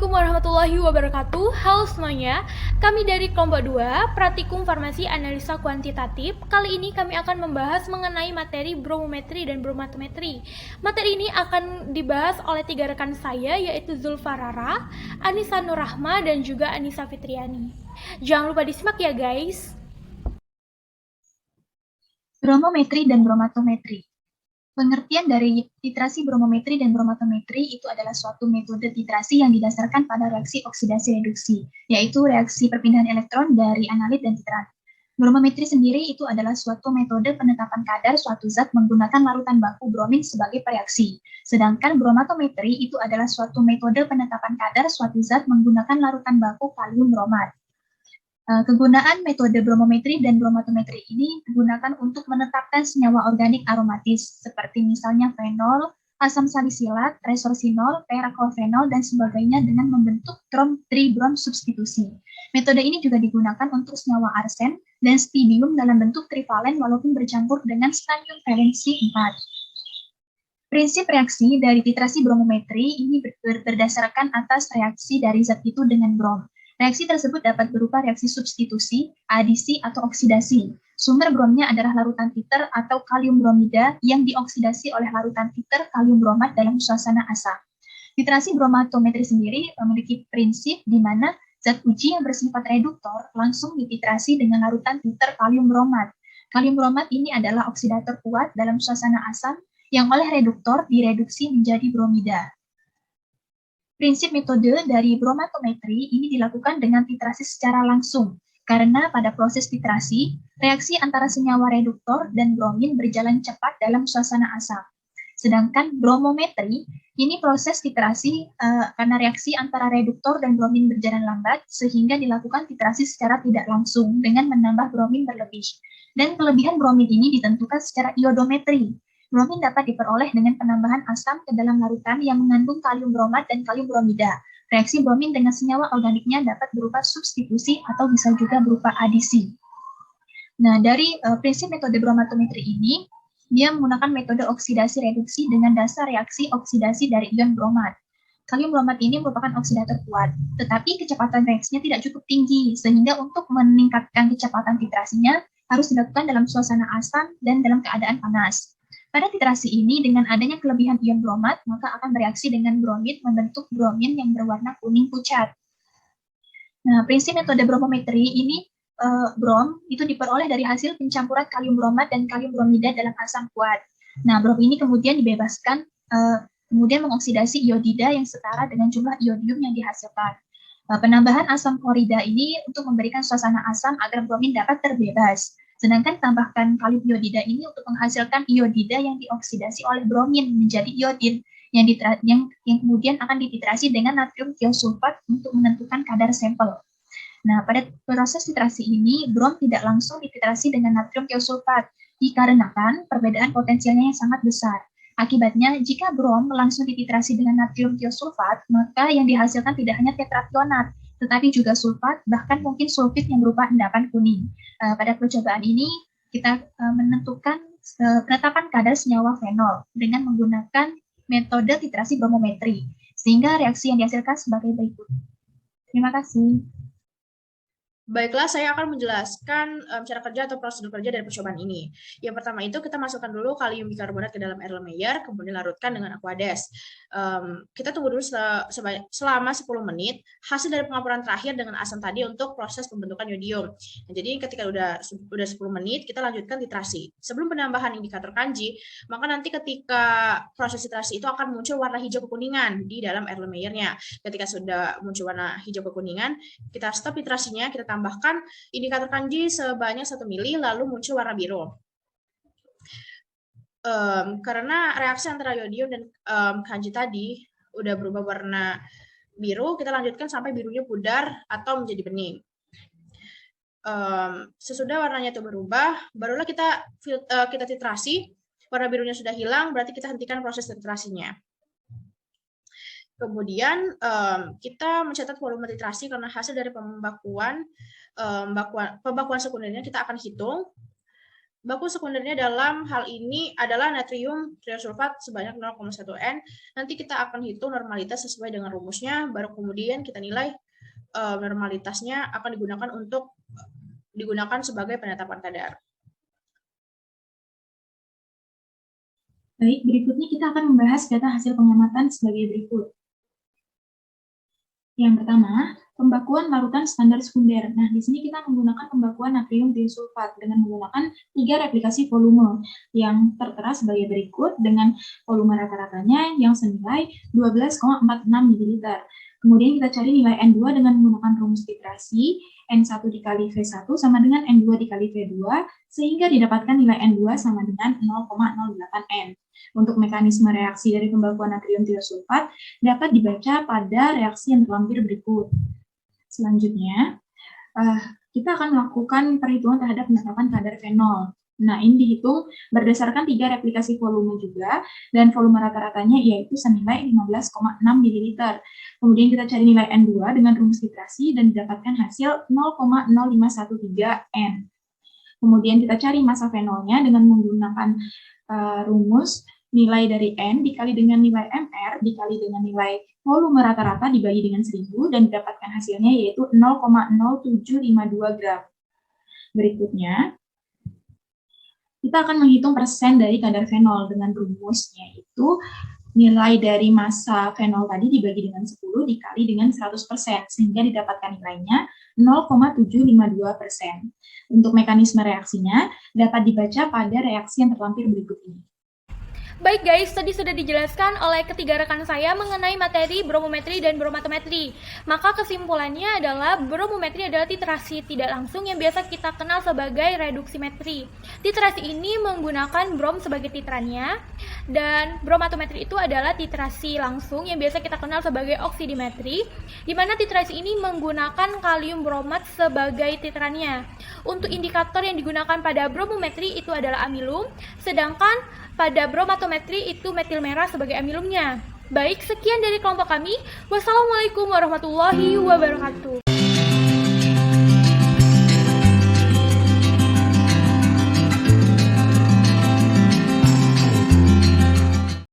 Assalamualaikum warahmatullahi wabarakatuh. Halo semuanya, kami dari kelompok 2, Pratikum Farmasi Analisa Kuantitatif. Kali ini kami akan membahas mengenai materi bromometri dan bromatometri. Materi ini akan dibahas oleh 3 rekan saya, yaitu Zulfarara, Anissa Nurrahma, dan juga Anissa Fitriani. Jangan lupa disimak ya guys. Bromometri dan bromatometri. Pengertian dari titrasi bromometri dan bromatometri itu adalah suatu metode titrasi yang didasarkan pada reaksi oksidasi reduksi, yaitu reaksi perpindahan elektron dari analit dan titrat. Bromometri sendiri itu adalah suatu metode penetapan kadar suatu zat menggunakan larutan baku bromin sebagai pereaksi. Sedangkan bromatometri itu adalah suatu metode penetapan kadar suatu zat menggunakan larutan baku kalium bromat. Kegunaan metode bromometri dan bromatometri ini digunakan untuk menetapkan senyawa organik aromatis seperti misalnya fenol, asam salisilat, resorsinol, peraklorfenol, dan sebagainya dengan membentuk trom-tribrom substitusi. Metode ini juga digunakan untuk senyawa arsen dan stibium dalam bentuk trivalen walaupun bercampur dengan stadium valensi 4. Prinsip reaksi dari titrasi bromometri ini berdasarkan atas reaksi dari zat itu dengan brom. Reaksi tersebut dapat berupa reaksi substitusi, adisi, atau oksidasi. Sumber bromnya adalah larutan titer atau kalium bromida yang dioksidasi oleh larutan titer kalium bromat dalam suasana asam. Titrasi bromatometri sendiri memiliki prinsip di mana zat uji yang bersifat reduktor langsung dititrasi dengan larutan titer kalium bromat. Kalium bromat ini adalah oksidator kuat dalam suasana asam yang oleh reduktor direduksi menjadi bromida. Prinsip metode dari bromatometri ini dilakukan dengan titrasi secara langsung, karena pada proses titrasi, reaksi antara senyawa reduktor dan bromin berjalan cepat dalam suasana asam. Sedangkan bromometri, ini proses titrasi karena reaksi antara reduktor dan bromin berjalan lambat, sehingga dilakukan titrasi secara tidak langsung dengan menambah bromin berlebih. Dan kelebihan bromin ini ditentukan secara iodometri. Bromin dapat diperoleh dengan penambahan asam ke dalam larutan yang mengandung kalium bromat dan kalium bromida. Reaksi bromin dengan senyawa organiknya dapat berupa substitusi atau bisa juga berupa adisi. Nah, dari prinsip metode bromatometri ini, dia menggunakan metode oksidasi reduksi dengan dasar reaksi oksidasi dari ion bromat. Kalium bromat ini merupakan oksidator kuat, tetapi kecepatan reaksinya tidak cukup tinggi, sehingga untuk meningkatkan kecepatan titrasinya harus dilakukan dalam suasana asam dan dalam keadaan panas. Pada titrasi ini, dengan adanya kelebihan ion bromat, maka akan bereaksi dengan bromid membentuk bromin yang berwarna kuning pucat. Nah, prinsip metode bromometri ini, brom itu diperoleh dari hasil pencampuran kalium bromat dan kalium bromida dalam asam kuat. Nah, brom ini kemudian dibebaskan, kemudian mengoksidasi iodida yang setara dengan jumlah iodium yang dihasilkan. Penambahan asam klorida ini untuk memberikan suasana asam agar bromin dapat terbebas. Sedangkan tambahkan kalium iodida ini untuk menghasilkan iodida yang dioksidasi oleh bromin menjadi iodin yang kemudian akan dititrasi dengan natrium tiosulfat untuk menentukan kadar sampel. Nah, pada proses titrasi ini, brom tidak langsung dititrasi dengan natrium tiosulfat dikarenakan perbedaan potensialnya yang sangat besar. Akibatnya, jika brom langsung dititrasi dengan natrium tiosulfat, maka yang dihasilkan tidak hanya tetrationat, tetapi juga sulfat, bahkan mungkin sulfit yang berupa endapan kuning. Pada percobaan ini, kita menentukan penetapan kadar senyawa fenol dengan menggunakan metode titrasi bromometri, sehingga reaksi yang dihasilkan sebagai berikut. Terima kasih. Baiklah, saya akan menjelaskan cara kerja atau prosedur kerja dari percobaan ini. Yang pertama itu kita masukkan dulu kalium bikarbonat ke dalam Erlenmeyer, kemudian larutkan dengan aquades. Kita tunggu dulu selama 10 menit hasil dari pengampuran terakhir dengan asam tadi untuk proses pembentukan yodium. Nah, jadi ketika udah 10 menit, kita lanjutkan titrasi. Sebelum penambahan indikator kanji, maka nanti ketika proses titrasi itu akan muncul warna hijau kekuningan di dalam Erlenmeyer-nya. Ketika sudah muncul warna hijau kekuningan, kita stop titrasinya, kita tambahkan indikator kanji sebanyak 1 mili, lalu muncul warna biru. Karena reaksi antara yodium dan kanji tadi udah berubah warna biru, kita lanjutkan sampai birunya pudar atau menjadi bening. Sesudah warnanya itu berubah, barulah kita titrasi. Warna birunya sudah hilang, berarti kita hentikan proses titrasinya. Kemudian kita mencatat volume titrasi karena hasil dari pembakuan sekundernya kita akan hitung. Baku sekundernya dalam hal ini adalah natrium triosulfat sebanyak 0,1 N. Nanti kita akan hitung normalitas sesuai dengan rumusnya, baru kemudian kita nilai normalitasnya akan digunakan sebagai penetapan kadar. Baik, berikutnya kita akan membahas data hasil pengamatan sebagai berikut. Yang pertama, pembakuan larutan standar sekunder. Nah, di sini kita menggunakan pembakuan natrium disulfat dengan menggunakan 3 replikasi volume yang tertera sebagai berikut dengan volume rata-ratanya yang senilai 12,46 ml. Kemudian kita cari nilai N2 dengan menggunakan rumus titrasi, N1 dikali V1 sama dengan N2 dikali V2, sehingga didapatkan nilai N2 sama dengan 0,08 N. Untuk mekanisme reaksi dari pembakuan natrium tiosulfat dapat dibaca pada reaksi yang terlampir berikut. Selanjutnya, kita akan melakukan perhitungan terhadap penetapan kadar fenol. Nah, ini dihitung berdasarkan 3 replikasi volume juga, dan volume rata-ratanya yaitu senilai 15,6 ml. Kemudian kita cari nilai N2 dengan rumus titrasi dan didapatkan hasil 0,0513 N. Kemudian kita cari massa fenolnya dengan menggunakan rumus nilai dari N dikali dengan nilai MR dikali dengan nilai volume rata-rata dibagi dengan 1000 dan didapatkan hasilnya yaitu 0,0752 gram. Berikutnya, kita akan menghitung persen dari kadar fenol dengan rumusnya itu nilai dari massa fenol tadi dibagi dengan 10 dikali dengan 100%, sehingga didapatkan nilainya 0,752%. Untuk mekanisme reaksinya dapat dibaca pada reaksi yang terlampir berikut ini. Baik guys, tadi sudah dijelaskan oleh ketiga rekan saya mengenai materi bromometri dan bromatometri. Maka kesimpulannya adalah bromometri adalah titrasi tidak langsung yang biasa kita kenal sebagai reduksimetri. Titrasi ini menggunakan brom sebagai titrannya, dan bromatometri itu adalah titrasi langsung yang biasa kita kenal sebagai oksidimetri, di mana titrasi ini menggunakan kalium bromat sebagai titrannya. Untuk indikator yang digunakan pada bromometri itu adalah amilum, sedangkan pada bromatometri itu metil merah sebagai amilumnya. Baik, sekian dari kelompok kami. Wassalamualaikum warahmatullahi wabarakatuh.